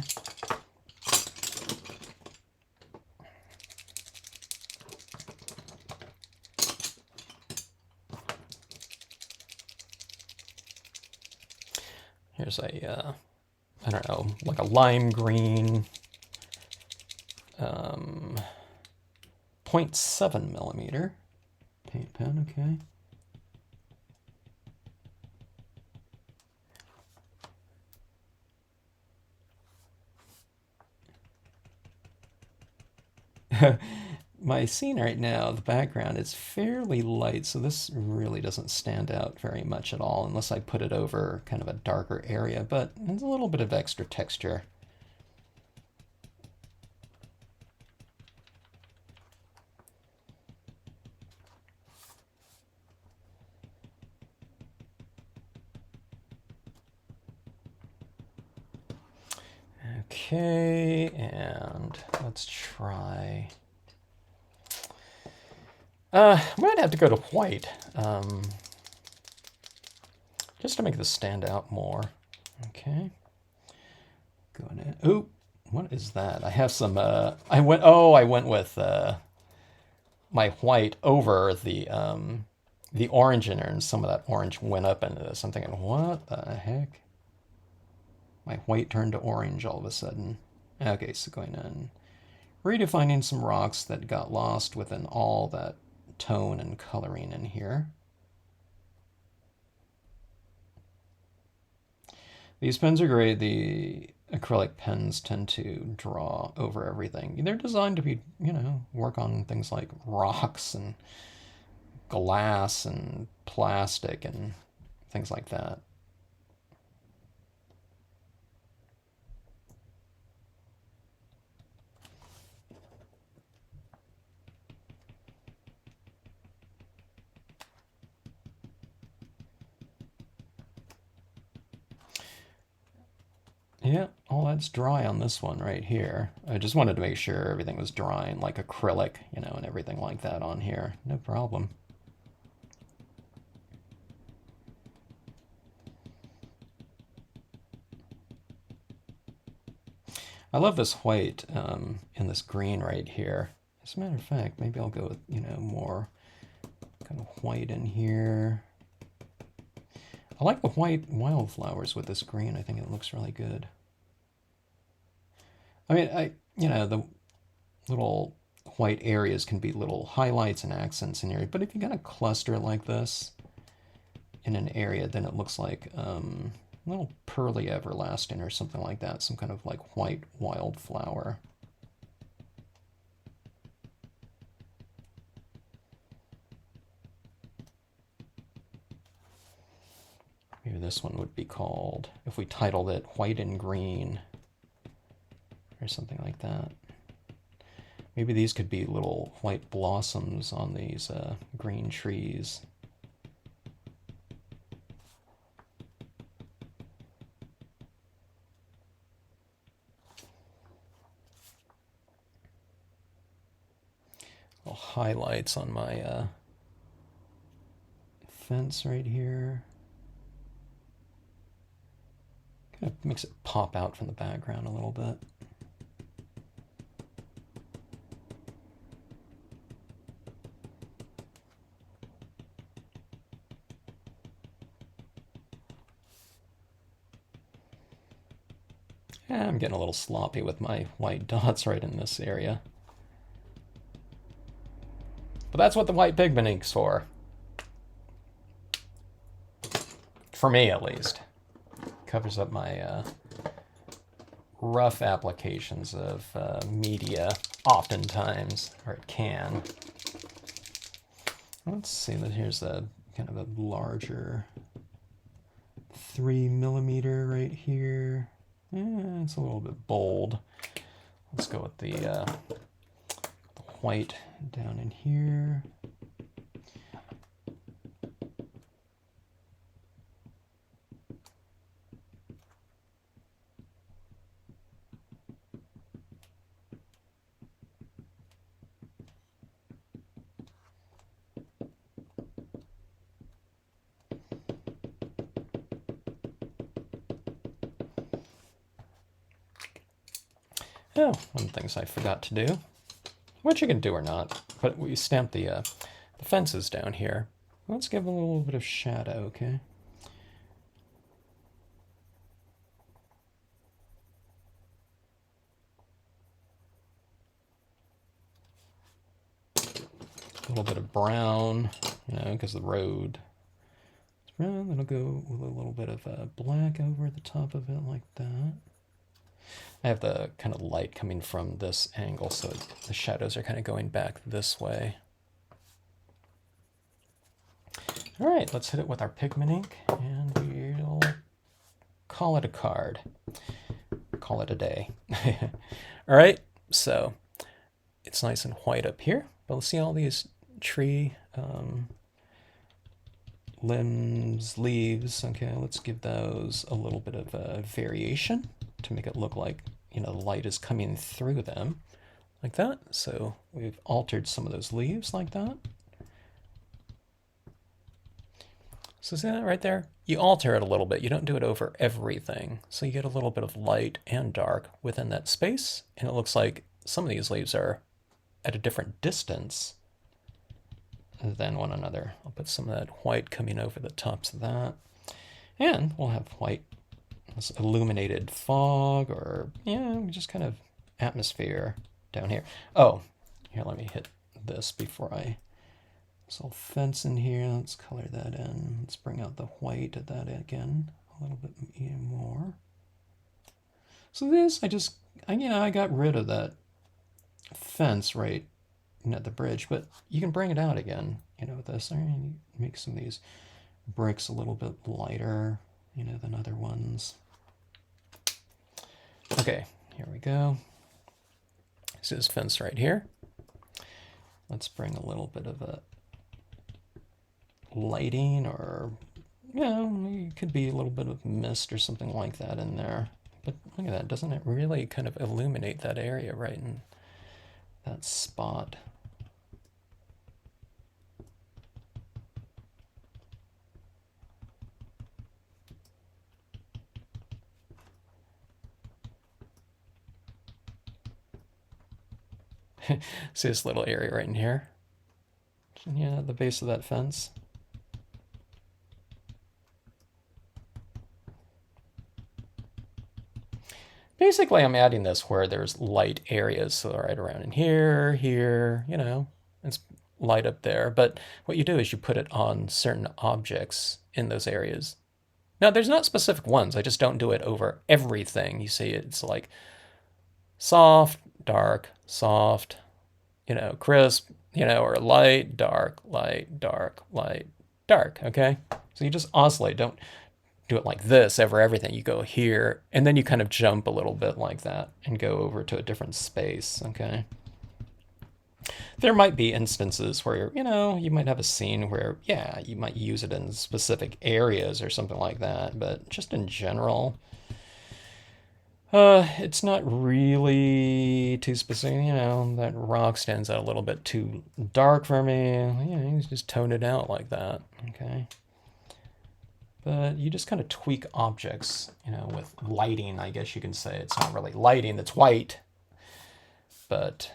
Here's a, I don't know, like a lime green 0.7 millimeter paint pen, okay. My scene right now, the background is fairly light, so this really doesn't stand out very much at all unless I put it over kind of a darker area, but there's a little bit of extra texture. Okay, and let's try. I might have to go to white, just to make this stand out more. Okay. Going in. Ooh, what is that? I have some. I went with my white over the orange in there, and some of that orange went up into this. I'm thinking, what the heck? My white turned to orange all of a sudden. Okay, so going in, redefining some rocks that got lost within all that tone and coloring in here. These pens are great. The acrylic pens tend to draw over everything. They're designed to be, work on things like rocks and glass and plastic and things like that. Yeah, all that's dry on this one right here. I just wanted to make sure everything was drying like acrylic, and everything like that on here. No problem. I love this white and this green right here. As a matter of fact, maybe I'll go with, more kind of white in here. I like the white wildflowers with this green. I think it looks really good. I mean, the little white areas can be little highlights and accents in here, but if you got a cluster like this in an area, then it looks like a little pearly everlasting or something like that, some kind of like white wildflower. Maybe this one would be called, if we titled it White and Green or something like that. Maybe these could be little white blossoms on these green trees. highlights on my fence right here. Kind of makes it pop out from the background a little bit. Yeah, I'm getting a little sloppy with my white dots right in this area. But that's what the white pigment ink's for. For me, at least. Covers up my rough applications of media, oftentimes, or it can. Let's see, here's a kind of a larger 3mm right here. It's a little bit bold. Let's go with the white down in here. Oh, one of the things I forgot to do, which you can do or not, but we stamped the fences down here. Let's give a little bit of shadow, okay? A little bit of brown, you know, because the road is brown. That'll go with a little bit of black over the top of it like that. I have the kind of light coming from this angle, so the shadows are kind of going back this way. All right, let's hit it with our pigment ink, and we'll call it a card. Call it a day. All right, so it's nice and white up here, but let's see all these tree limbs, leaves. Okay, let's give those a little bit of a variation to make it look like, you know, the light is coming through them like that. So we've altered some of those leaves like that. So see that right there? You alter it a little bit. You don't do it over everything. So you get a little bit of light and dark within that space. And it looks like some of these leaves are at a different distance than one another. I'll put some of that white coming over the tops of that. And we'll have white, this illuminated fog, or, yeah, just kind of atmosphere down here. Oh, here, let me hit this before I... This little fence in here, let's color that in. Let's bring out the white of that again a little bit more. So this, I got rid of that fence right at the bridge, but you can bring it out again, you know, with this. And make some of these bricks a little bit lighter, you know, than other ones. Okay, here we go. This is fence right here. Let's bring a little bit of a lighting, or, you know, it could be a little bit of mist or something like that in there. But look at that, doesn't it really kind of illuminate that area right in that spot? See this little area right in here? Yeah, the base of that fence. Basically, I'm adding this where there's light areas, so right around in here, you know, it's light up there. But what you do is you put it on certain objects in those areas. Now, there's not specific ones. I just don't do it over everything. You see, it's like soft, dark, soft, you know, crisp, you know, or light, dark, light, dark, light, dark, okay? So you just oscillate. Don't do it like this over everything. You go here, and then you kind of jump a little bit like that and go over to a different space, okay? There might be instances where, you know, you might have a scene where, yeah, you might use it in specific areas or something like that, but just in general, It's not really too specific, you know, that rock stands out a little bit too dark for me. You know, you just tone it out like that, okay? But you just kind of tweak objects, you know, with lighting, I guess you can say. It's not really lighting that's white, but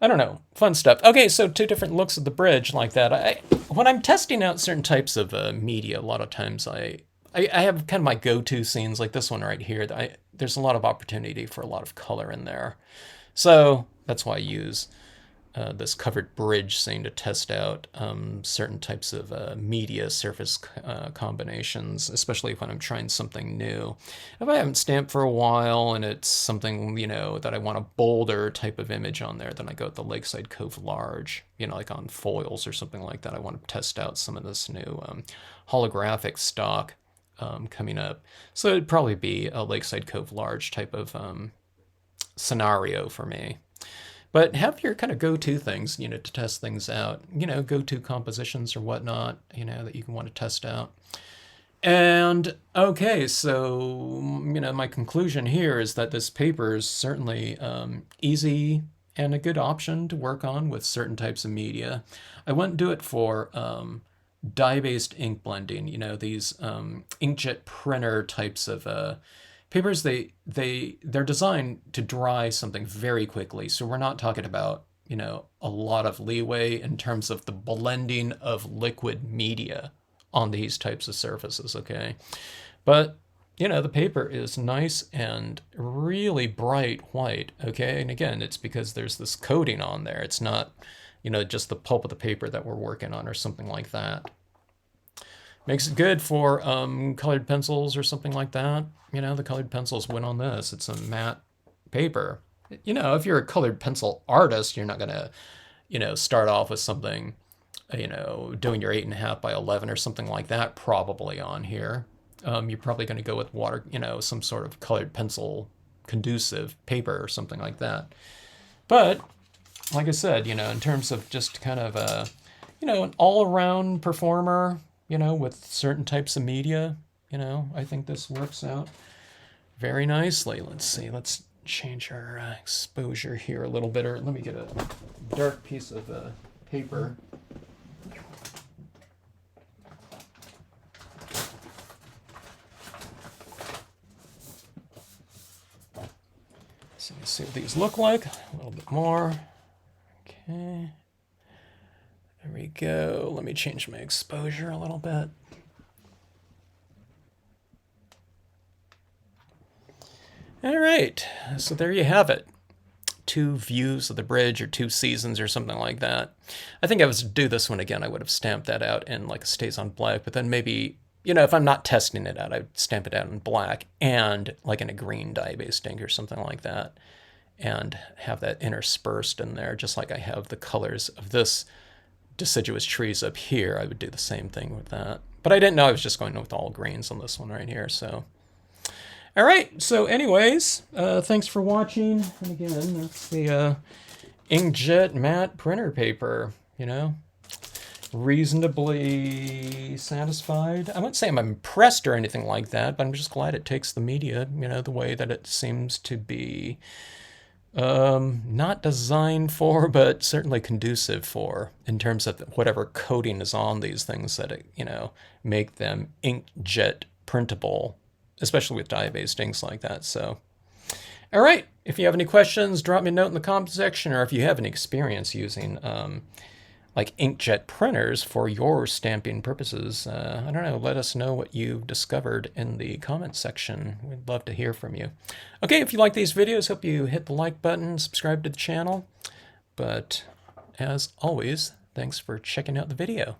I don't know, fun stuff. Okay, so 2 different looks of the bridge like that. When I'm testing out certain types of media, a lot of times I have kind of my go-to scenes like this one right here. There's a lot of opportunity for a lot of color in there. So that's why I use this covered bridge scene to test out certain types of media surface combinations, especially when I'm trying something new. If I haven't stamped for a while and it's something, you know, that I want a bolder type of image on there, then I go with the Lakeside Cove Large, you know, like on foils or something like that. I want to test out some of this new holographic stock coming up. So it'd probably be a Lakeside Cove Large type of scenario for me. But have your kind of go-to things, you know, to test things out, you know, go-to compositions or whatnot, you know, that you can want to test out. And okay, so, you know, my conclusion here is that this paper is certainly easy and a good option to work on with certain types of media. I wouldn't do it for dye-based ink blending, you know, these inkjet printer types of papers. They're designed to dry something very quickly, so we're not talking about, you know, a lot of leeway in terms of the blending of liquid media on these types of surfaces, okay? But, you know, the paper is nice and really bright white, okay? And again, it's because there's this coating on there. It's not, you know, just the pulp of the paper that we're working on or something like that. Makes it good for colored pencils or something like that. You know, the colored pencils went on this. It's a matte paper. You know, if you're a colored pencil artist, you're not going to, you know, start off with something, you know, doing your 8.5 by 11 or something like that probably on here. You're probably going to go with water, you know, some sort of colored pencil conducive paper or something like that. But like I said, you know, in terms of just kind of a, you know, an all-around performer, you know, with certain types of media, you know, I think this works out very nicely. Let's see, let's change our exposure here a little bit, or let me get a dark piece of paper. So let's see what these look like, a little bit more. Okay. There we go. Let me change my exposure a little bit. All right, so there you have it. 2 views of the bridge, or 2 seasons or something like that. I think if I was to do this one again, I would have stamped that out in like a StazOn black, but then maybe, you know, if I'm not testing it out, I'd stamp it out in black and like in a green dye-based ink or something like that, and have that interspersed in there, just like I have the colors of this deciduous trees up here. I would do the same thing with that. But I didn't know I was just going with all greens on this one right here, so. All right, so anyways, thanks for watching. And again, that's the inkjet matte printer paper, you know. Reasonably satisfied. I wouldn't say I'm impressed or anything like that, but I'm just glad it takes the media, you know, the way that it seems to be not designed for, but certainly conducive for, in terms of whatever coating is on these things that, you know, make them inkjet printable, especially with dye-based inks like that. So, all right, if you have any questions, drop me a note in the comment section, or if you have any experience using like inkjet printers for your stamping purposes, I don't know, let us know what you've discovered in the comment section. We'd love to hear from you. Okay, if you like these videos, hope you hit the like button, subscribe to the channel. But as always, thanks for checking out the video.